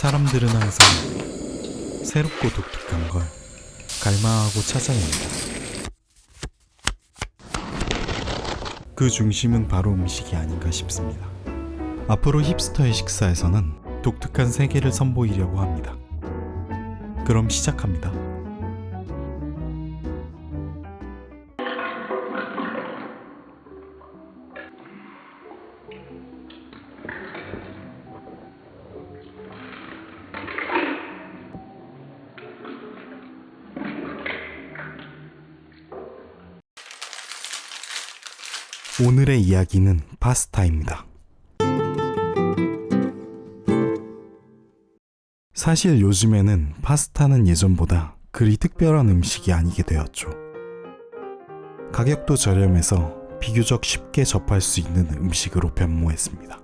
사람들은 항상 새롭고 독특한 걸 갈망하고 찾아냅니다. 그 중심은 바로 음식이 아닌가 싶습니다. 앞으로 힙스터의 식사에서는 독특한 세계를 선보이려고 합니다. 그럼 시작합니다. 오늘의 이야기는 파스타입니다. 사실 요즘에는 파스타는 예전보다 그리 특별한 음식이 아니게 되었죠. 가격도 저렴해서 비교적 쉽게 접할 수 있는 음식으로 변모했습니다.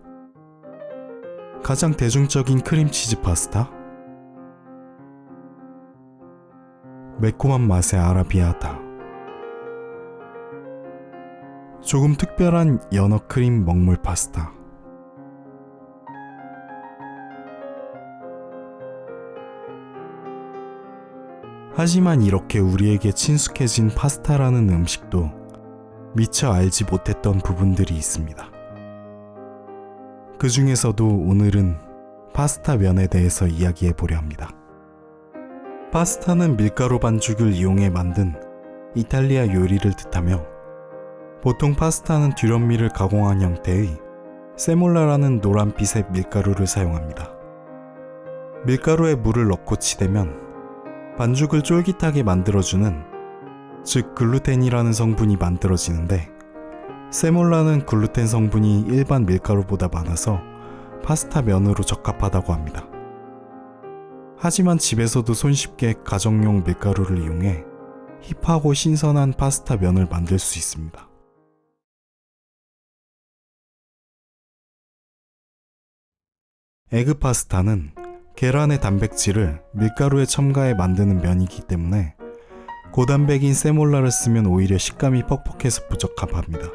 가장 대중적인 크림치즈 파스타, 매콤한 맛의 아라비아타, 조금 특별한 연어 크림 먹물 파스타, 하지만 이렇게 우리에게 친숙해진 파스타라는 음식도 미처 알지 못했던 부분들이 있습니다. 그 중에서도 오늘은 파스타 면에 대해서 이야기해 보려 합니다. 파스타는 밀가루 반죽을 이용해 만든 이탈리아 요리를 뜻하며 보통 파스타는 듀럼밀을 가공한 형태의 세몰라라는 노란빛의 밀가루를 사용합니다. 밀가루에 물을 넣고 치대면 반죽을 쫄깃하게 만들어주는, 즉 글루텐이라는 성분이 만들어지는데, 세몰라는 글루텐 성분이 일반 밀가루보다 많아서 파스타 면으로 적합하다고 합니다. 하지만 집에서도 손쉽게 가정용 밀가루를 이용해 힙하고 신선한 파스타 면을 만들 수 있습니다. 에그 파스타는 계란의 단백질을 밀가루에 첨가해 만드는 면이기 때문에 고단백인 세몰라를 쓰면 오히려 식감이 퍽퍽해서 부적합합니다.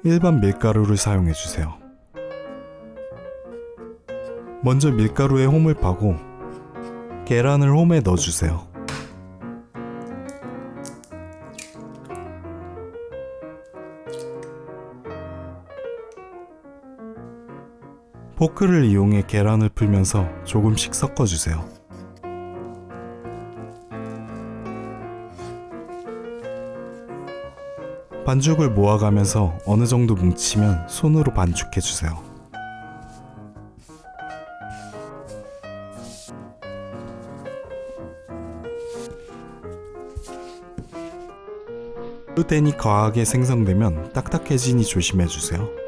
일반 밀가루를 사용해주세요. 먼저 밀가루에 홈을 파고 계란을 홈에 넣어주세요. 포크를 이용해 계란을 풀면서 조금씩 섞어주세요. 반죽을 모아가면서 어느 정도 뭉치면 손으로 반죽해주세요. 글루텐이 과하게 생성되면 딱딱해지니 조심해주세요.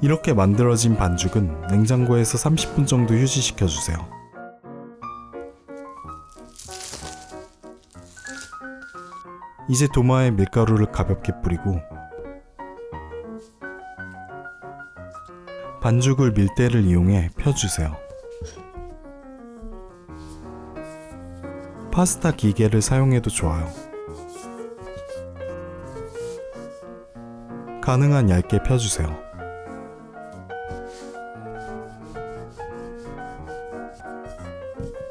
이렇게 만들어진 반죽은 냉장고에서 30분 정도 휴지시켜주세요. 이제 도마에 밀가루를 가볍게 뿌리고 반죽을 밀대를 이용해 펴주세요. 파스타 기계를 사용해도 좋아요. 가능한 얇게 펴주세요.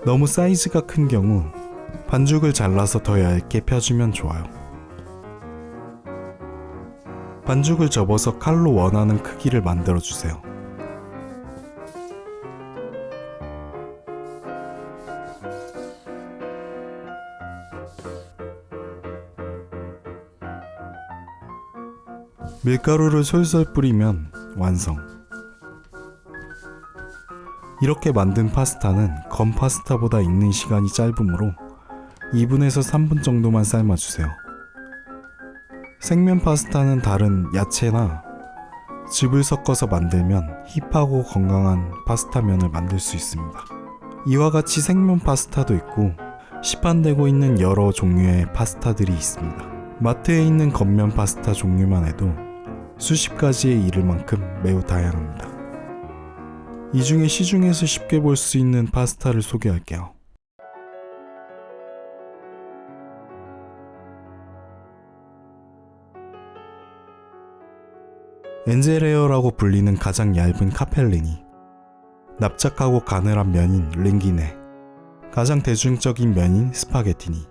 너무 사이즈가 큰 경우 반죽을 잘라서 더 얇게 펴주면 좋아요. 반죽을 접어서 칼로 원하는 크기를 만들어주세요. 밀가루를 솔솔 뿌리면 완성. 이렇게 만든 파스타는 건 파스타보다 익는 시간이 짧으므로 2분에서 3분 정도만 삶아주세요. 생면 파스타는 다른 야채나 즙을 섞어서 만들면 힙하고 건강한 파스타면을 만들 수 있습니다. 이와 같이 생면 파스타도 있고 시판되고 있는 여러 종류의 파스타들이 있습니다. 마트에 있는 겉면 파스타 종류만 해도 수십 가지에 이를 만큼 매우 다양합니다. 이 중에 시중에서 쉽게 볼 수 있는 파스타를 소개할게요. 엔젤에어라고 불리는 가장 얇은 카펠리니, 납작하고 가늘한 면인 링기네, 가장 대중적인 면인 스파게티니,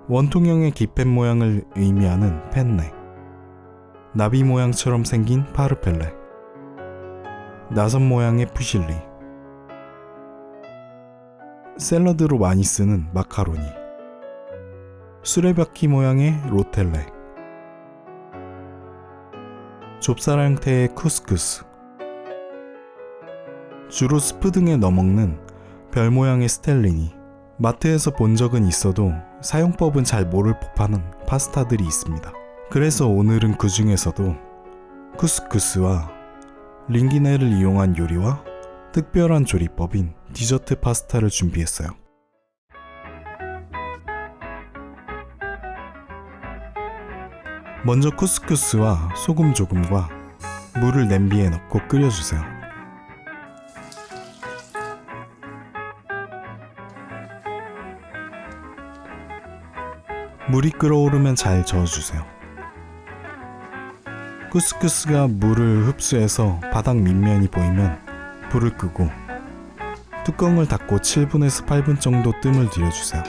원통형의 기팻 모양을 의미하는 펜네, 나비 모양처럼 생긴 파르펠레, 나선 모양의 푸실리, 샐러드로 많이 쓰는 마카로니, 수레바퀴 모양의 로텔레, 좁쌀 형태의 쿠스쿠스, 주로 스프 등에 넣어먹는 별 모양의 스텔리니, 마트에서 본 적은 있어도 사용법은 잘 모를 법한 파스타들이 있습니다. 그래서 오늘은 그 중에서도 쿠스쿠스와 링기네를 이용한 요리와 특별한 조리법인 디저트 파스타를 준비했어요. 먼저 쿠스쿠스와 소금 조금과 물을 냄비에 넣고 끓여주세요. 물이 끓어오르면 잘 저어주세요. 쿠스쿠스가 물을 흡수해서 바닥 밑면이 보이면 불을 끄고 뚜껑을 닫고 7분에서 8분 정도 뜸을 들여주세요.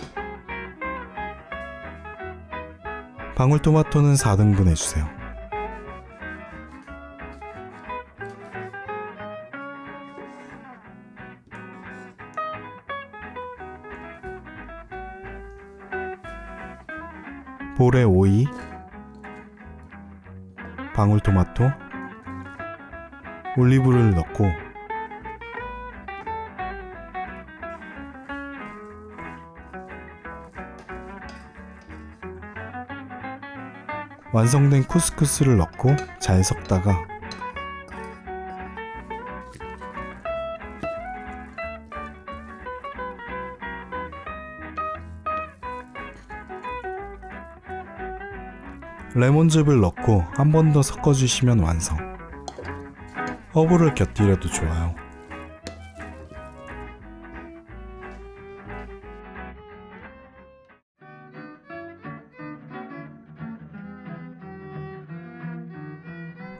방울토마토는 4등분 해주세요. 볼에 오이, 방울토마토, 올리브를 넣고 완성된 쿠스쿠스를 넣고 잘 섞다가 레몬즙을 넣고 한 번 더 섞어주시면 완성. 허브를 곁들여도 좋아요.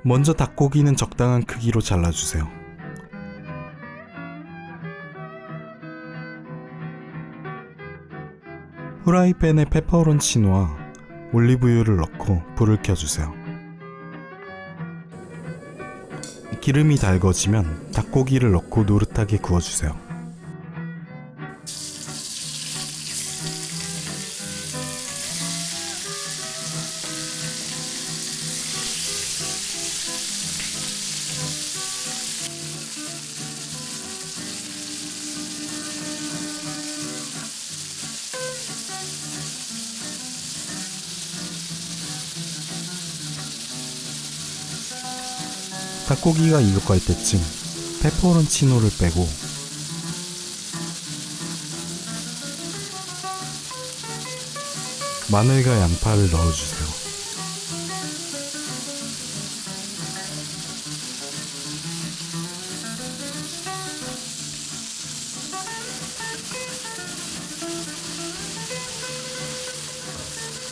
먼저 닭고기는 적당한 크기로 잘라주세요. 후라이팬에 페퍼론치노와 올리브유를 넣고 불을 켜주세요. 기름이 달궈지면 닭고기를 넣고 노릇하게 구워주세요. 닭고기가 익어갈 때쯤 페퍼론치노를 빼고 마늘과 양파를 넣어주세요.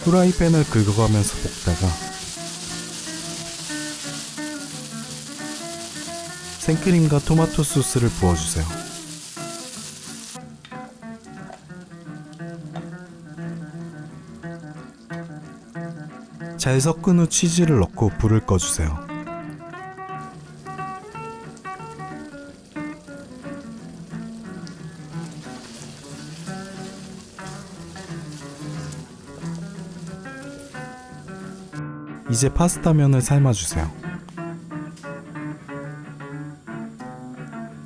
후라이팬을 긁어가면서 볶다가 생크림과 토마토 소스를 부어주세요. 잘 섞은 후 치즈를 넣고 불을 꺼주세요. 이제 파스타면을 삶아주세요.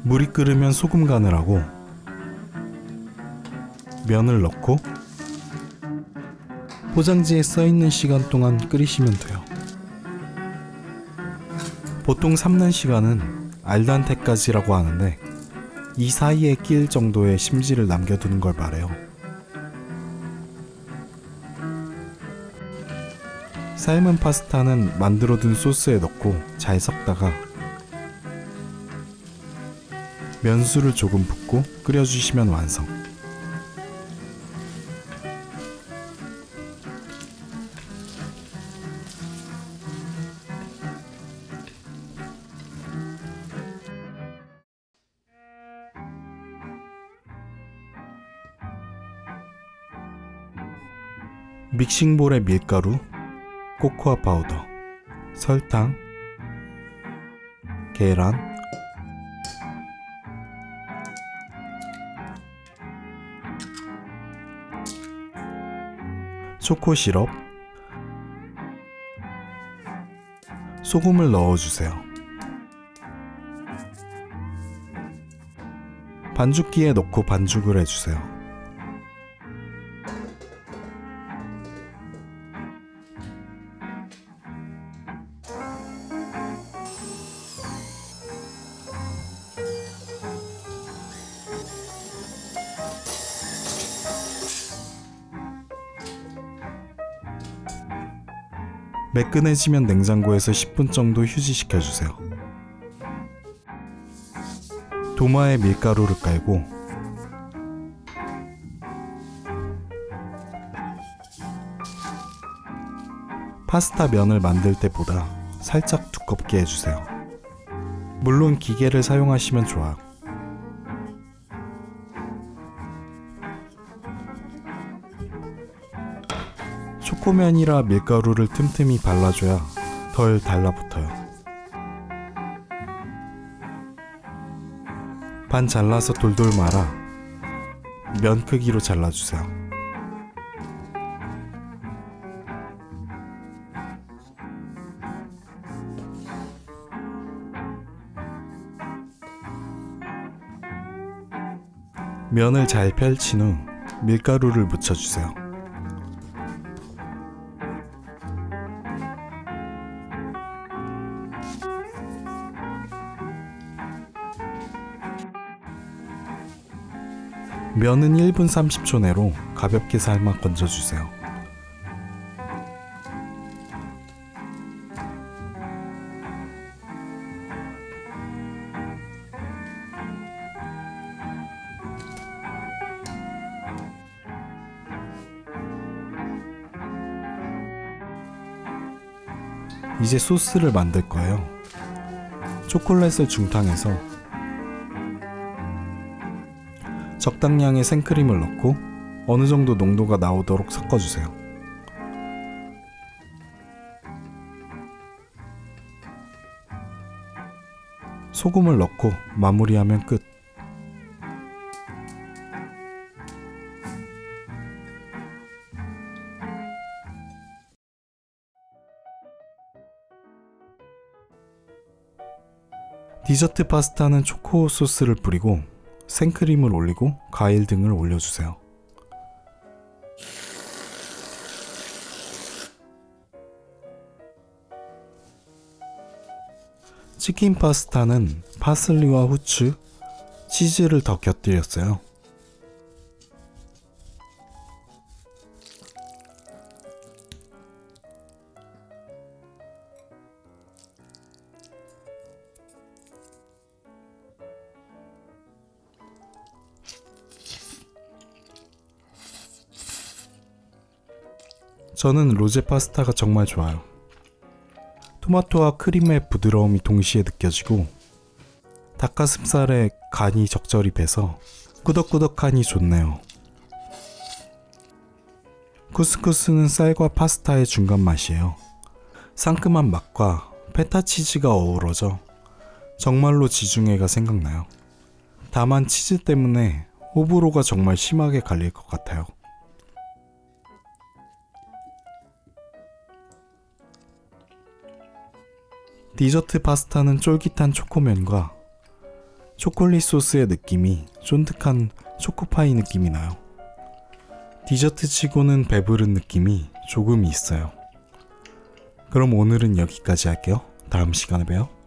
물이 끓으면 소금 간을 하고 면을 넣고 포장지에 써있는 시간 동안 끓이시면 돼요. 보통 삶는 시간은 알단테까지라고 하는데 이 사이에 낄 정도의 심지를 남겨두는 걸 말해요. 삶은 파스타는 만들어둔 소스에 넣고 잘 섞다가 면수를 조금 붓고 끓여주시면 완성. 믹싱볼에 밀가루, 코코아 파우더, 설탕, 계란, 초코 시럽, 소금을 넣어주세요. 반죽기에 넣고 반죽을 해주세요. 매끈해지면 냉장고에서 10분 정도 휴지시켜주세요. 도마에 밀가루를 깔고 파스타 면을 만들 때보다 살짝 두껍게 해주세요. 물론 기계를 사용하시면 좋아요. 초코면이라 밀가루를 틈틈이 발라줘야 덜 달라붙어요. 반 잘라서 돌돌 말아 면 크기로 잘라주세요. 면을 잘 펼친 후 밀가루를 묻혀주세요. 면은 1분 30초 내로 가볍게 삶아 건져주세요. 이제 소스를 만들 거예요. 초콜릿을 중탕해서 적당량의 생크림을 넣고 어느 정도 농도가 나오도록 섞어주세요. 소금을 넣고 마무리하면 끝. 디저트 파스타는 초코 소스를 뿌리고 생크림을 올리고 과일 등을 올려주세요. 치킨 파스타는 파슬리와 후추, 치즈를 더 곁들였어요. 저는 로제 파스타가 정말 좋아요. 토마토와 크림의 부드러움이 동시에 느껴지고 닭가슴살에 간이 적절히 배서 꾸덕꾸덕하니 좋네요. 쿠스쿠스는 쌀과 파스타의 중간 맛이에요. 상큼한 맛과 페타 치즈가 어우러져 정말로 지중해가 생각나요. 다만 치즈 때문에 호불호가 정말 심하게 갈릴 것 같아요. 디저트 파스타는 쫄깃한 초코면과 초콜릿 소스의 느낌이 쫀득한 초코파이 느낌이 나요. 디저트 치고는 배부른 느낌이 조금 있어요. 그럼 오늘은 여기까지 할게요. 다음 시간에 봬요.